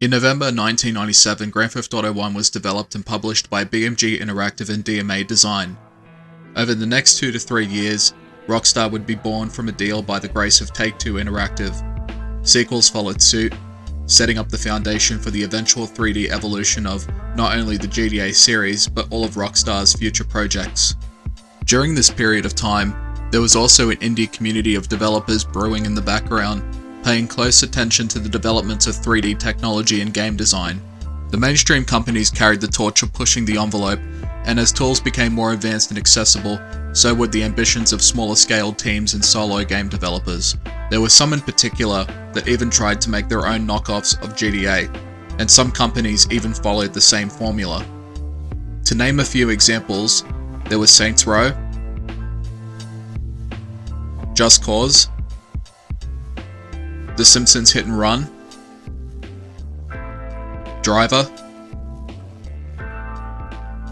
In November 1997, Grand Theft Auto 1 was developed and published by BMG Interactive and DMA Design. Over the next 2 to 3 years, Rockstar would be born from a deal by the grace of Take-Two Interactive. Sequels followed suit, setting up the foundation for the eventual 3D evolution of not only the GTA series, but all of Rockstar's future projects. During this period of time, there was also an indie community of developers brewing in the background, paying close attention to the developments of 3D technology and game design. The mainstream companies carried the torch of pushing the envelope, and as tools became more advanced and accessible, so would the ambitions of smaller-scaled teams and solo game developers. There were some in particular that even tried to make their own knockoffs of GTA, and some companies even followed the same formula. To name a few examples, there was Saints Row, Just Cause, The Simpsons Hit and Run, Driver,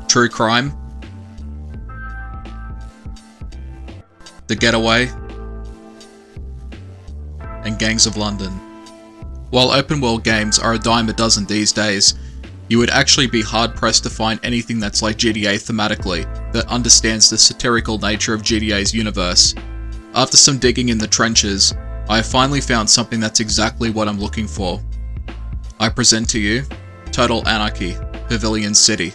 True Crime, The Getaway, and Gangs of London. While open world games are a dime a dozen these days, you would actually be hard pressed to find anything that's like GTA thematically, that understands the satirical nature of GTA's universe. After some digging in the trenches, I have finally found something that's exactly what I'm looking for. I present to you Total Anarchy Pavilion City.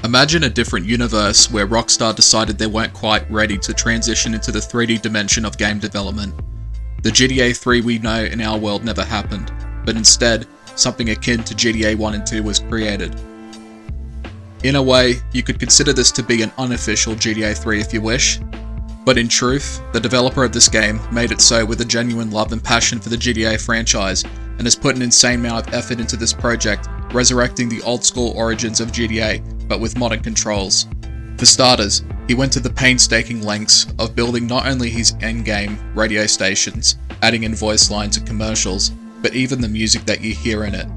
Imagine a different universe where Rockstar decided they weren't quite ready to transition into the 3D dimension of game development. The GTA 3 we know in our world never happened, but instead, something akin to GTA 1 and 2 was created. In a way, you could consider this to be an unofficial GTA 3 if you wish, but in truth, the developer of this game made it so with a genuine love and passion for the GTA franchise, and has put an insane amount of effort into this project, resurrecting the old school origins of GTA, but with modern controls. For starters, he went to the painstaking lengths of building not only his in-game radio stations, adding in voice lines and commercials, but even the music that you hear in it.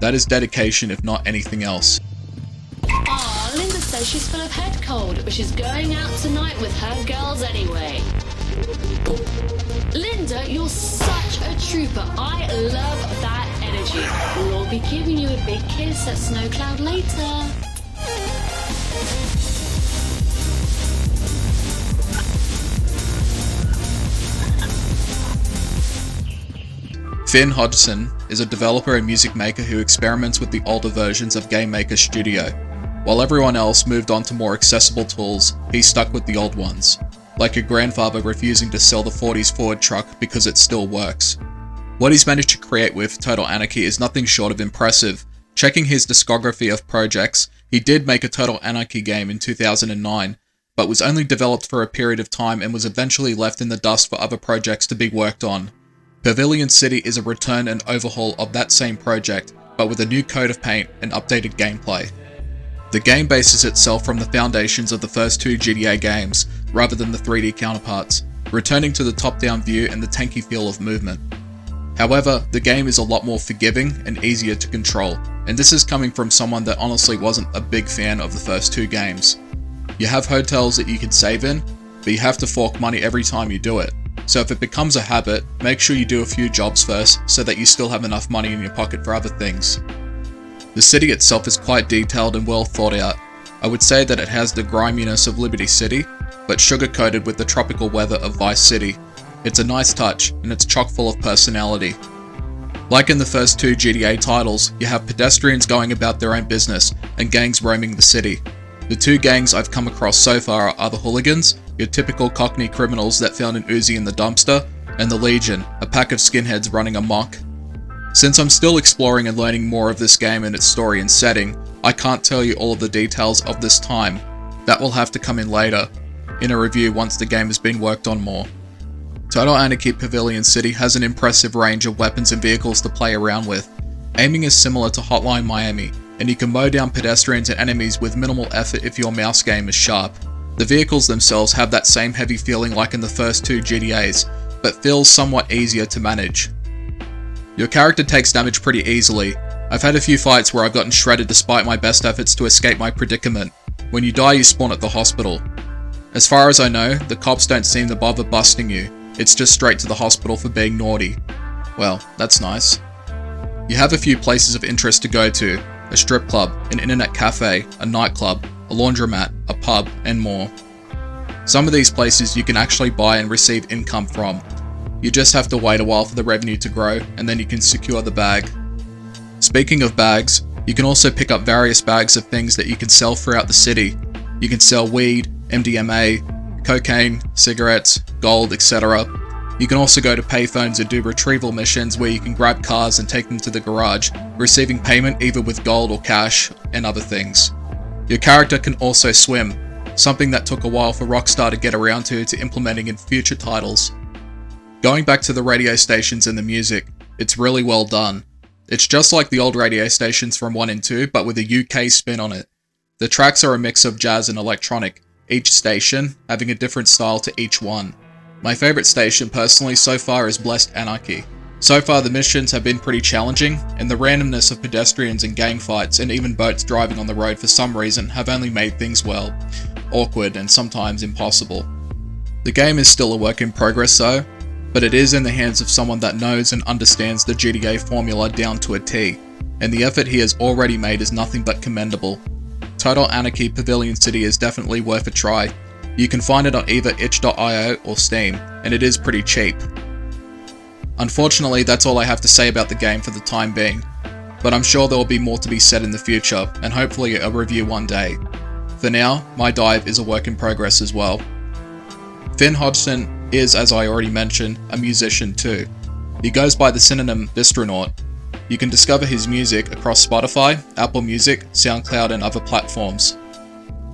That is dedication if not anything else. Aw, Linda says she's full of head cold, but she's going out tonight with her girls anyway. Linda, you're such a trooper. I love that energy. We'll all be giving you a big kiss at Snow Cloud later. Finn Hodgson is a developer and music maker who experiments with the older versions of Game Maker Studio. While everyone else moved on to more accessible tools, he stuck with the old ones, like a grandfather refusing to sell the 40s Ford truck because it still works. What he's managed to create with Total Anarchy is nothing short of impressive. Checking his discography of projects, he did make a Total Anarchy game in 2009, but was only developed for a period of time and was eventually left in the dust for other projects to be worked on. Pavilion City is a return and overhaul of that same project, but with a new coat of paint and updated gameplay. The game bases itself from the foundations of the first two GTA games, rather than the 3D counterparts, returning to the top-down view and the tanky feel of movement. However, the game is a lot more forgiving and easier to control, and this is coming from someone that honestly wasn't a big fan of the first two games. You have hotels that you can save in, but you have to fork money every time you do it. So if it becomes a habit, make sure you do a few jobs first so that you still have enough money in your pocket for other things. The city itself is quite detailed and well thought out. I would say that it has the griminess of Liberty City, but sugar-coated with the tropical weather of Vice City. It's a nice touch, and it's chock full of personality. Like in the first two GTA titles, you have pedestrians going about their own business and gangs roaming the city. The two gangs I've come across so far are the Hooligans, your typical Cockney criminals that found an Uzi in the dumpster, and the Legion, a pack of skinheads running amok. Since I'm still exploring and learning more of this game and its story and setting, I can't tell you all of the details of this time. That will have to come in later, in a review once the game has been worked on more. Total Anarchy Pavilion City has an impressive range of weapons and vehicles to play around with. Aiming is similar to Hotline Miami, and you can mow down pedestrians and enemies with minimal effort if your mouse game is sharp. The vehicles themselves have that same heavy feeling like in the first two GTAs, but feels somewhat easier to manage. Your character takes damage pretty easily. I've had a few fights where I've gotten shredded despite my best efforts to escape my predicament. When you die, you spawn at the hospital. As far as I know, the cops don't seem to bother busting you. It's just straight to the hospital for being naughty. Well, that's nice. You have a few places of interest to go to: a strip club, an internet cafe, a nightclub, a laundromat, a pub, and more. Some of these places you can actually buy and receive income from. You just have to wait a while for the revenue to grow, and then you can secure the bag. Speaking of bags, you can also pick up various bags of things that you can sell throughout the city. You can sell weed, MDMA, cocaine, cigarettes, gold, etc. You can also go to payphones and do retrieval missions where you can grab cars and take them to the garage, receiving payment either with gold or cash, and other things. Your character can also swim, something that took a while for Rockstar to get around to implementing in future titles. Going back to the radio stations and the music, it's really well done. It's just like the old radio stations from 1 and 2, but with a UK spin on it. The tracks are a mix of jazz and electronic, each station having a different style to each one. My favourite station personally so far is Blessed Anarchy. So far the missions have been pretty challenging, and the randomness of pedestrians and gang fights and even boats driving on the road for some reason have only made things, well, awkward and sometimes impossible. The game is still a work in progress though, but it is in the hands of someone that knows and understands the GTA formula down to a T, and the effort he has already made is nothing but commendable. Total Anarchy Pavilion City is definitely worth a try. You can find it on either itch.io or Steam, and it is pretty cheap. Unfortunately, that's all I have to say about the game for the time being, but I'm sure there will be more to be said in the future, and hopefully a review one day. For now, my dive is a work in progress as well. Finn Hodgson is, as I already mentioned, a musician too. He goes by the synonym Bistronaut. You can discover his music across Spotify, Apple Music, SoundCloud and other platforms.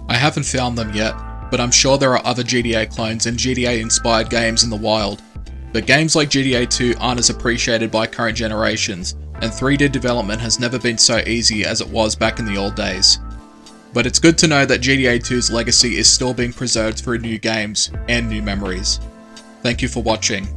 I haven't found them yet, but I'm sure there are other GTA clones and GTA-inspired games in the wild. But games like GTA 2 aren't as appreciated by current generations, and 3D development has never been so easy as it was back in the old days. But it's good to know that GTA 2's legacy is still being preserved through new games and new memories. Thank you for watching.